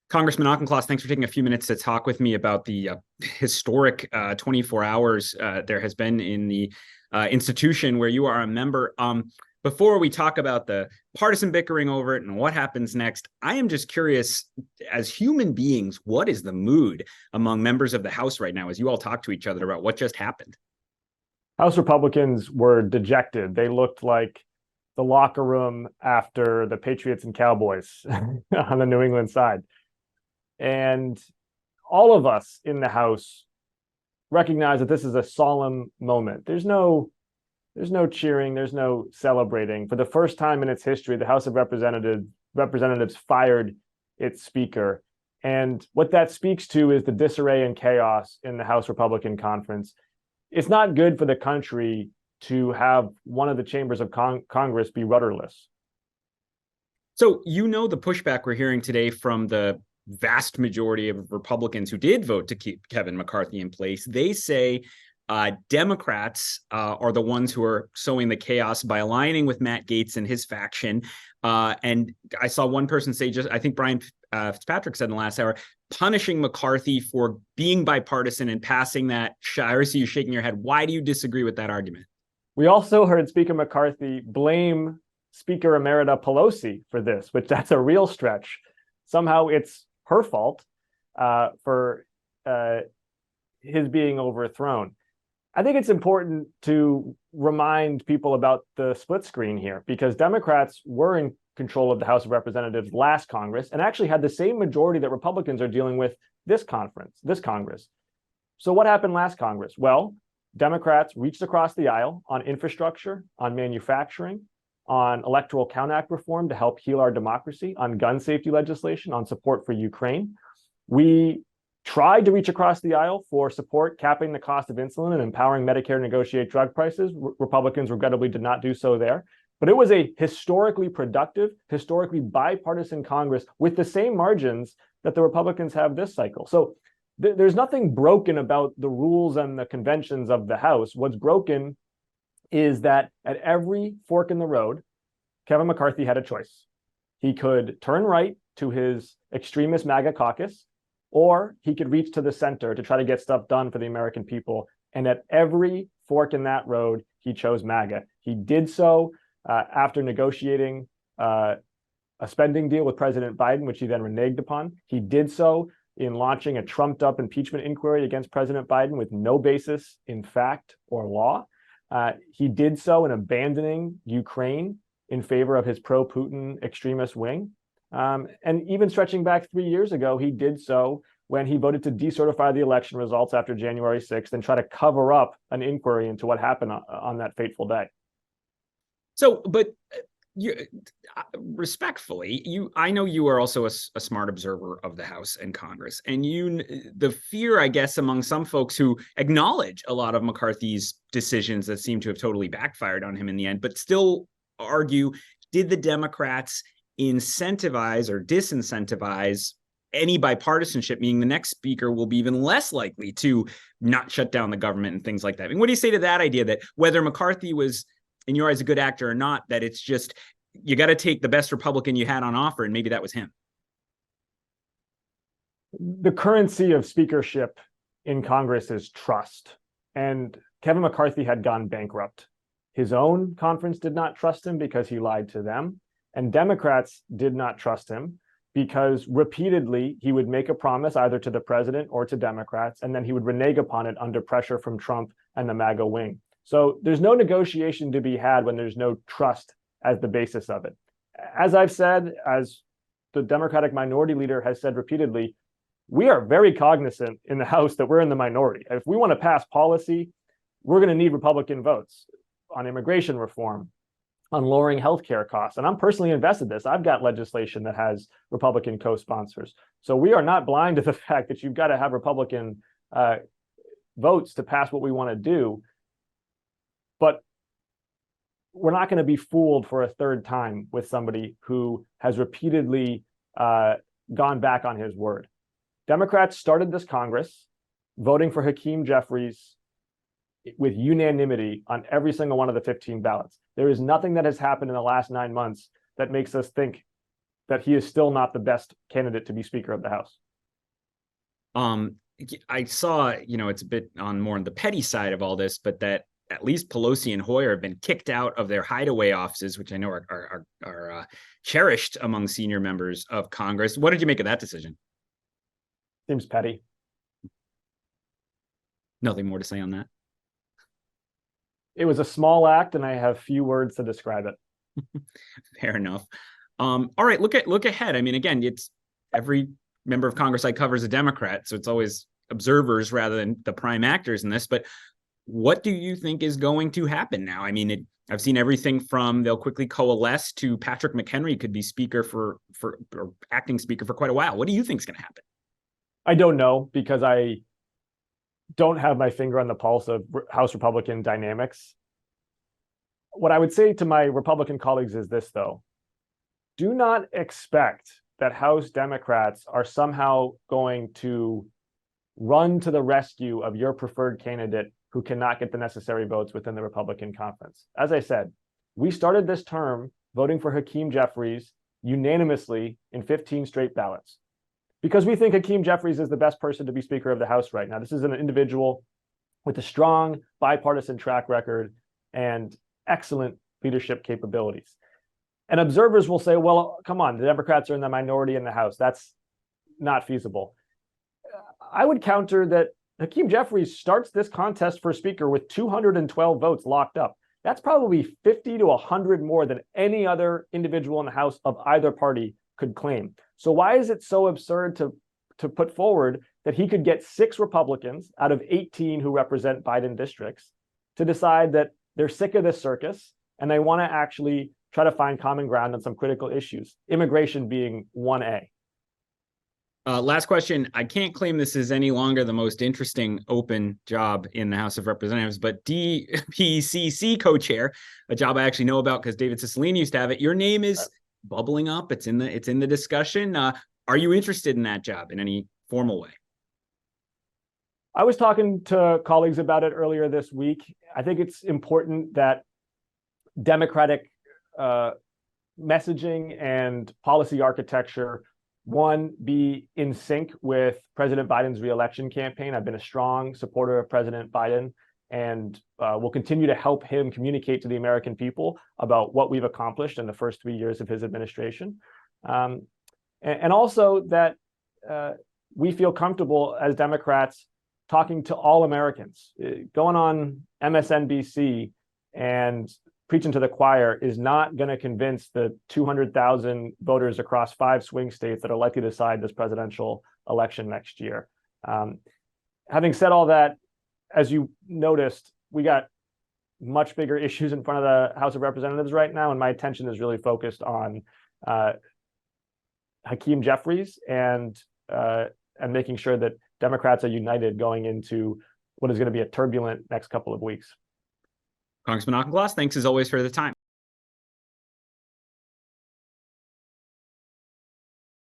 Congressman Auchincloss, thanks for taking a few minutes to talk with me about the historic 24 hours there has been in the institution where you are a member. Before we talk about the partisan bickering over it and what happens next, I am just curious, as human beings, what is the mood among members of the House right now as you all talk to each other about what just happened? House Republicans were dejected. They looked like the locker room after the Patriots and Cowboys on the New England side. And all of us in the House recognize that this is a solemn moment. There's no cheering, there's no celebrating. For the first time in its history, the House of Representatives fired its speaker. And what that speaks to is the disarray and chaos in the House Republican Conference. It's not good for the country to have one of the chambers of Congress be rudderless. So, the pushback we're hearing today from the vast majority of Republicans who did vote to keep Kevin McCarthy in place. They say Democrats are the ones who are sowing the chaos by aligning with Matt Gaetz and his faction. And I saw one person say, I think Brian Fitzpatrick said in the last hour, punishing McCarthy for being bipartisan and passing that. I see you shaking your head. Why do you disagree with that argument? We also heard Speaker McCarthy blame Speaker Emerita Pelosi for this, which that's a real stretch. Somehow it's her fault for his being overthrown. I think it's important to remind people about the split screen here, because Democrats were in control of the House of Representatives last Congress and actually had the same majority that Republicans are dealing with this Congress. So what happened last Congress? Well, Democrats reached across the aisle on infrastructure, on manufacturing, on Electoral Count Act reform to help heal our democracy, on gun safety legislation, on support for Ukraine. We tried to reach across the aisle for support capping the cost of insulin and empowering Medicare to negotiate drug prices. Republicans regrettably did not do so there. But it was a historically productive, historically bipartisan Congress with the same margins that the Republicans have this cycle. So there's nothing broken about the rules and the conventions of the House. What's broken is that at every fork in the road, Kevin McCarthy had a choice. He could turn right to his extremist MAGA caucus, or he could reach to the center to try to get stuff done for the American people. And at every fork in that road, he chose MAGA. He did so after negotiating a spending deal with President Biden, which he then reneged upon. He did so in launching a trumped-up impeachment inquiry against President Biden with no basis in fact or law. He did so in abandoning Ukraine in favor of his pro-Putin extremist wing. And even stretching back 3 years ago, he did so when he voted to decertify the election results after January 6th and try to cover up an inquiry into what happened on that fateful day. So, but respectfully, I know you are also a smart observer of the House and Congress, and the fear, I guess, among some folks who acknowledge a lot of McCarthy's decisions that seem to have totally backfired on him in the end, but still argue, did the Democrats incentivize or disincentivize any bipartisanship, meaning the next speaker will be even less likely to not shut down the government and things like that? I mean, what do you say to that idea that whether McCarthy was, in your eyes, a good actor or not, that it's just, you got to take the best Republican you had on offer, and maybe that was him? The currency of speakership in Congress is trust. And Kevin McCarthy had gone bankrupt. His own conference did not trust him because he lied to them. And Democrats did not trust him because repeatedly he would make a promise either to the president or to Democrats, and then he would renege upon it under pressure from Trump and the MAGA wing. So there's no negotiation to be had when there's no trust as the basis of it. As I've said, as the Democratic minority leader has said repeatedly, we are very cognizant in the House that we're in the minority. If we want to pass policy, we're going to need Republican votes on immigration reform, on lowering healthcare costs. And I'm personally invested in this. I've got legislation that has Republican co-sponsors. So we are not blind to the fact that you've got to have Republican votes to pass what we want to do. But we're not going to be fooled for a third time with somebody who has repeatedly gone back on his word. Democrats started this Congress voting for Hakeem Jeffries with unanimity on every single one of the 15 ballots. There is nothing that has happened in the last 9 months that makes us think that he is still not the best candidate to be Speaker of the House. I saw, it's a bit on more on the petty side of all this, but that at least Pelosi and Hoyer have been kicked out of their hideaway offices, which I know are cherished among senior members of Congress. What did you make of that decision? Seems petty. Nothing more to say on that. It was a small act, and I have few words to describe it. Fair enough. All right, look ahead. I mean, again, it's every member of Congress I cover is a Democrat, so it's always observers rather than the prime actors in this. But what do you think is going to happen now? I mean, I've seen everything from they'll quickly coalesce to Patrick McHenry could be speaker or acting speaker for quite a while. What do you think is going to happen? I don't know, because I don't have my finger on the pulse of House Republican dynamics. What I would say to my Republican colleagues is this, though. Do not expect that House Democrats are somehow going to run to the rescue of your preferred candidate who cannot get the necessary votes within the Republican conference. As I said, we started this term voting for Hakeem Jeffries unanimously in 15 straight ballots because we think Hakeem Jeffries is the best person to be Speaker of the House right now. This is an individual with a strong bipartisan track record and excellent leadership capabilities. And observers will say, well, come on, the Democrats are in the minority in the House. That's not feasible. I would counter that Hakeem Jeffries starts this contest for Speaker with 212 votes locked up. That's probably 50 to 100 more than any other individual in the House of either party could claim. So why is it so absurd to put forward that he could get 6 Republicans out of 18 who represent Biden districts to decide that they're sick of this circus and they want to actually try to find common ground on some critical issues, immigration being 1A. Last question. I can't claim this is any longer the most interesting open job in the House of Representatives, but DPCC co-chair, a job I actually know about because David Cicilline used to have it. Your name is bubbling up. It's in the discussion. Are you interested in that job in any formal way? I was talking to colleagues about it earlier this week. I think it's important that Democratic messaging and policy architecture, one, be in sync with President Biden's reelection campaign. I've been a strong supporter of President Biden and will continue to help him communicate to the American people about what we've accomplished in the first 3 years of his administration. And also that we feel comfortable as Democrats talking to all Americans. Going on MSNBC and preaching to the choir is not going to convince the 200,000 voters across 5 swing states that are likely to decide this presidential election next year. Having said all that, as you noticed, we got much bigger issues in front of the House of Representatives right now, and my attention is really focused on Hakeem Jeffries and making sure that Democrats are united going into what is going to be a turbulent next couple of weeks. Congressman Auchincloss, thanks as always for the time.